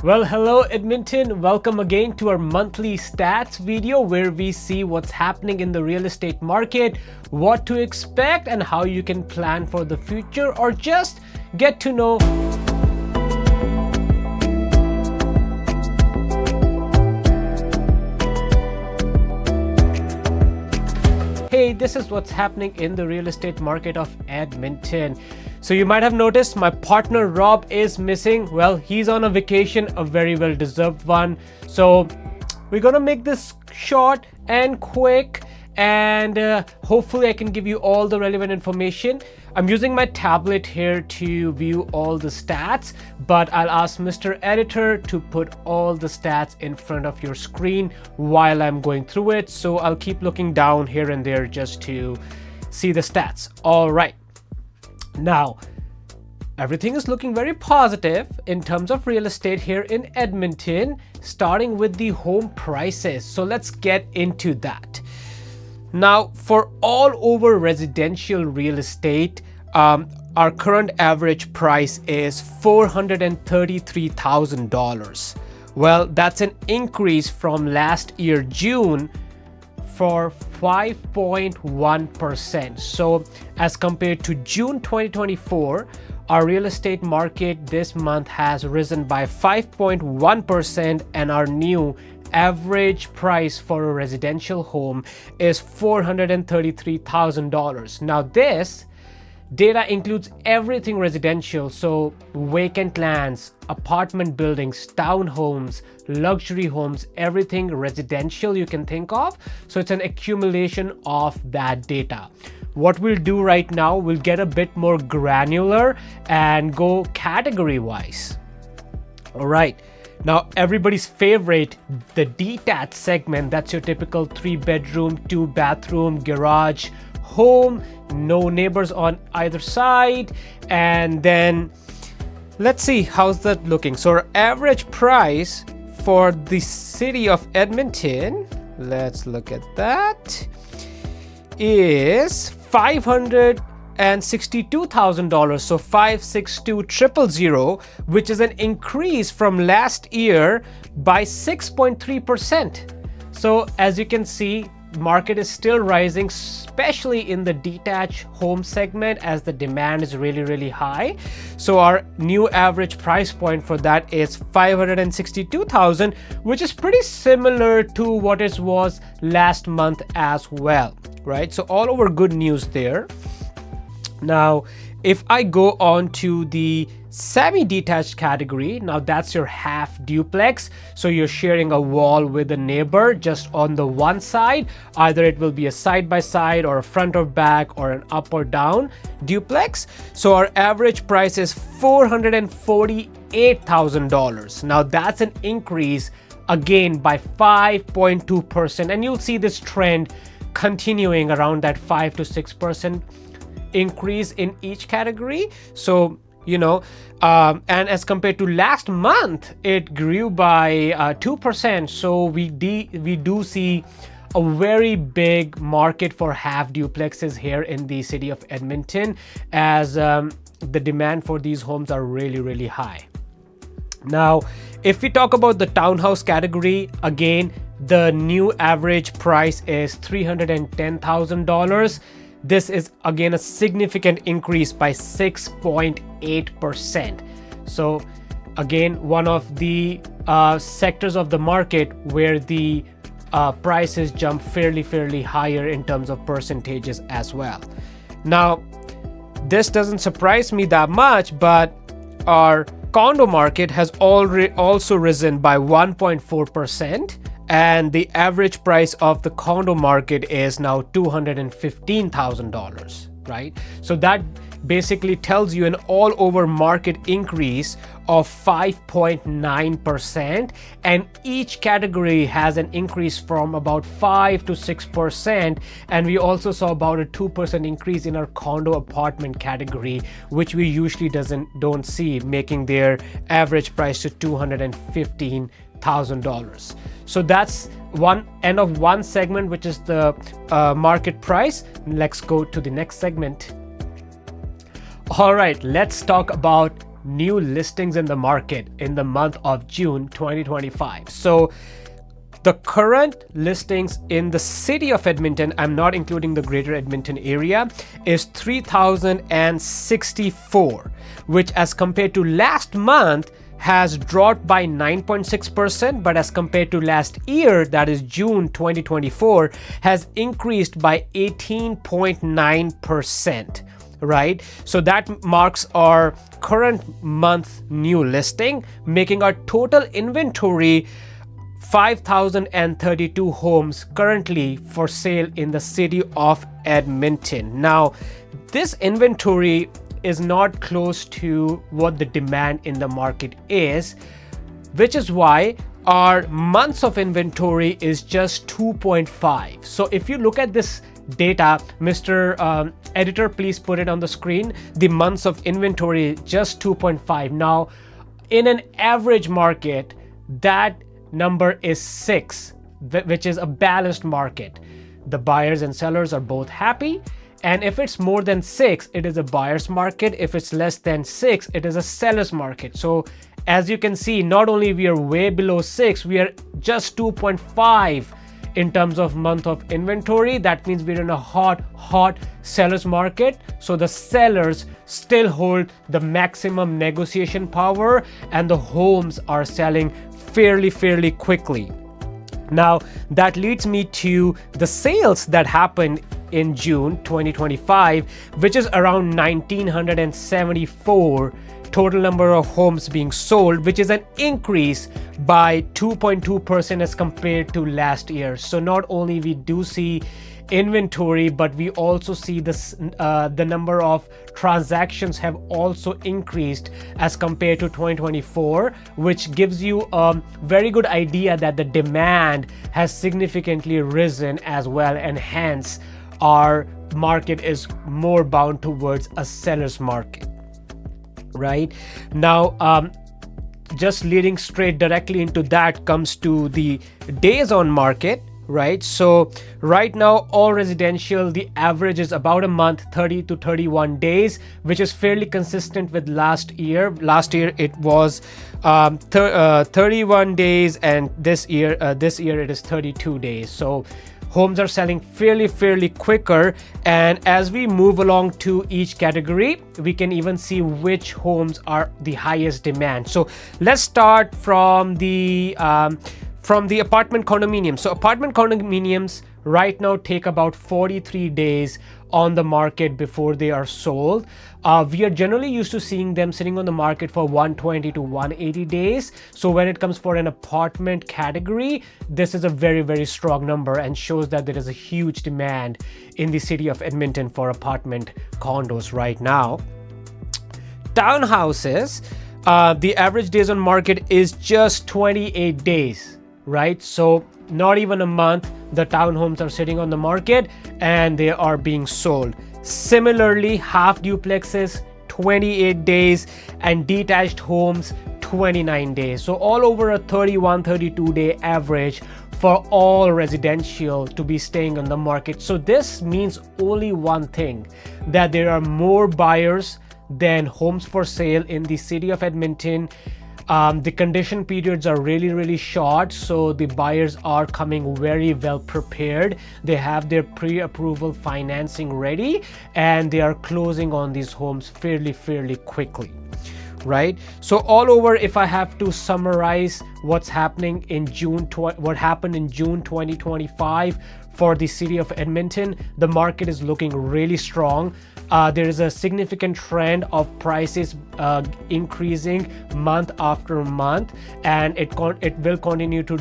Well, hello Edmonton. Welcome again to our monthly stats video where we see what's happening in the real estate market, what to expect, and how you can plan for the future or just get to know. Hey, this is what's happening in the real estate market of Edmonton. So you might have noticed my partner Rob is missing. Well, he's on a vacation, a very well deserved one. So we're gonna make this short and quick, and hopefully I can give you all the relevant information. I'm using my tablet here to view all the stats, but I'll ask Mr. Editor to put all the stats in front of your screen while I'm going through it. So I'll keep looking down here and there just to see the stats. All right. Now, everything is looking very positive in terms of real estate here in Edmonton, starting with the home prices. So let's get into that. Now, for all over residential real estate, our current average price is $433,000. Well, that's an increase from last year, June, for 5.1%. So as compared to June 2024, our real estate market this month has risen by 5.1%, and our new average price for a residential home is $433,000. Now this data includes everything residential, so vacant lands, apartment buildings, townhomes, luxury homes, everything residential you can think of. So it's an accumulation of that data. What we'll do right now, we'll get a bit more granular and go category wise. All right. Now, everybody's favorite, the detached segment. That's your typical 3-bedroom, 2-bathroom, garage home, no neighbors on either side. And then let's see how's that looking. So our average price for the city of Edmonton, let's look at that, is $562,000. So 562,000, which is an increase from last year by 6.3%. So as you can see, market is still rising, especially in the detached home segment, as the demand is really high. So our new average price point for that is $562,000, which is pretty similar to what it was last month as well, right? So all over good news there. Now, if I go on to the semi-detached category, now that's your half duplex. So you're sharing a wall with a neighbor just on the one side. Either it will be a side-by-side or a front or back or an up or down duplex. So our average price is $448,000. Now that's an increase again by 5.2%. And you'll see this trend continuing around that 5 to 6% increase in each category. So and as compared to last month, it grew by 2%. So we do see a very big market for half duplexes here in the city of Edmonton, as the demand for these homes are really high. Now, if we talk about the townhouse category, again, the new average price is $310,000. This is again a significant increase by 6.8%. So again, one of the sectors of the market where the prices jump fairly higher in terms of percentages as well. Now, this doesn't surprise me that much, but our condo market has also risen by 1.4%. And the average price of the condo market is now $215,000, right? So that basically tells you an all over market increase of 5.9%, and each category has an increase from about 5 to 6%. And we also saw about a 2% increase in our condo apartment category, which we usually don't see, making their average price to $215,000. So that's one end of one segment, which is the market price. Let's go to the next segment. All right, let's talk about new listings in the market in the month of June 2025. So the current listings in the city of Edmonton, I'm not including the Greater Edmonton area, is 3,064, which as compared to last month has dropped by 9.6%, but as compared to last year, that is June 2024, has increased by 18.9%. Right, so that marks our current month new listing, making our total inventory 5,032 homes currently for sale in the city of Edmonton. Now, this inventory is not close to what the demand in the market is, which is why our months of inventory is just 2.5. So if you look at this data, Mr. Editor, please put it on the screen. The months of inventory just 2.5. Now, in an average market, that number is 6, which is a balanced market. The buyers and sellers are both happy. And if it's more than 6, it is a buyer's market. If it's less than 6, it is a seller's market. So as you can see, not only we are way below 6, we are just 2.5 in terms of month of inventory. That means we're in a hot seller's market. So the sellers still hold the maximum negotiation power and the homes are selling fairly quickly. Now that leads me to the sales that happened in June 2025, which is around 1,974 total number of homes being sold, which is an increase by 2.2% as compared to last year. So not only we do see inventory, but we also see this the number of transactions have also increased as compared to 2024, which gives you a very good idea that the demand has significantly risen as well, and hence our market is more bound towards a seller's market. Right now, just leading straight directly into that comes to the days on market. Right, so right now all residential, the average is about a month, 30 to 31 days, which is fairly consistent with last year. Last year it was 31 days, and this year it is 32 days. So homes are selling fairly quicker, and as we move along to each category, we can even see which homes are the highest demand. So let's start from the apartment condominiums. So apartment condominiums right now take about 43 days on the market before they are sold. We are generally used to seeing them sitting on the market for 120 to 180 days. So when it comes for an apartment category, this is a very strong number and shows that there is a huge demand in the city of Edmonton for apartment condos right now. Townhouses, the average days on market is just 28 days. Right, so not even a month the townhomes are sitting on the market and they are being sold. Similarly, half duplexes 28 days and detached homes 29 days. So all over a 32 day average for all residential to be staying on the market. So this means only one thing, that there are more buyers than homes for sale in the city of Edmonton. The condition periods are really short, so the buyers are coming very well prepared. They have their pre-approval financing ready and they are closing on these homes fairly quickly. Right, so all over, if I have to summarize what's happening in what happened in June 2025 for the city of Edmonton, the market is looking really strong. There is a significant trend of prices increasing month after month, and it will continue to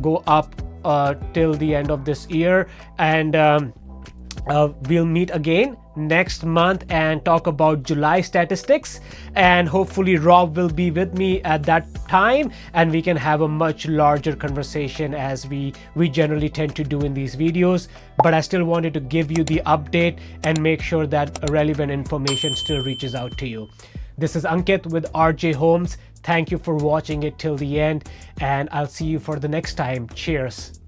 go up till the end of this year. And we'll meet again next month and talk about July statistics, and hopefully Rob will be with me at that time and we can have a much larger conversation as we generally tend to do in these videos. But I still wanted to give you the update and make sure that relevant information still reaches out to you. This is Ankit with RJ Homes. Thank you for watching it till the end, and I'll see you for the next time. Cheers.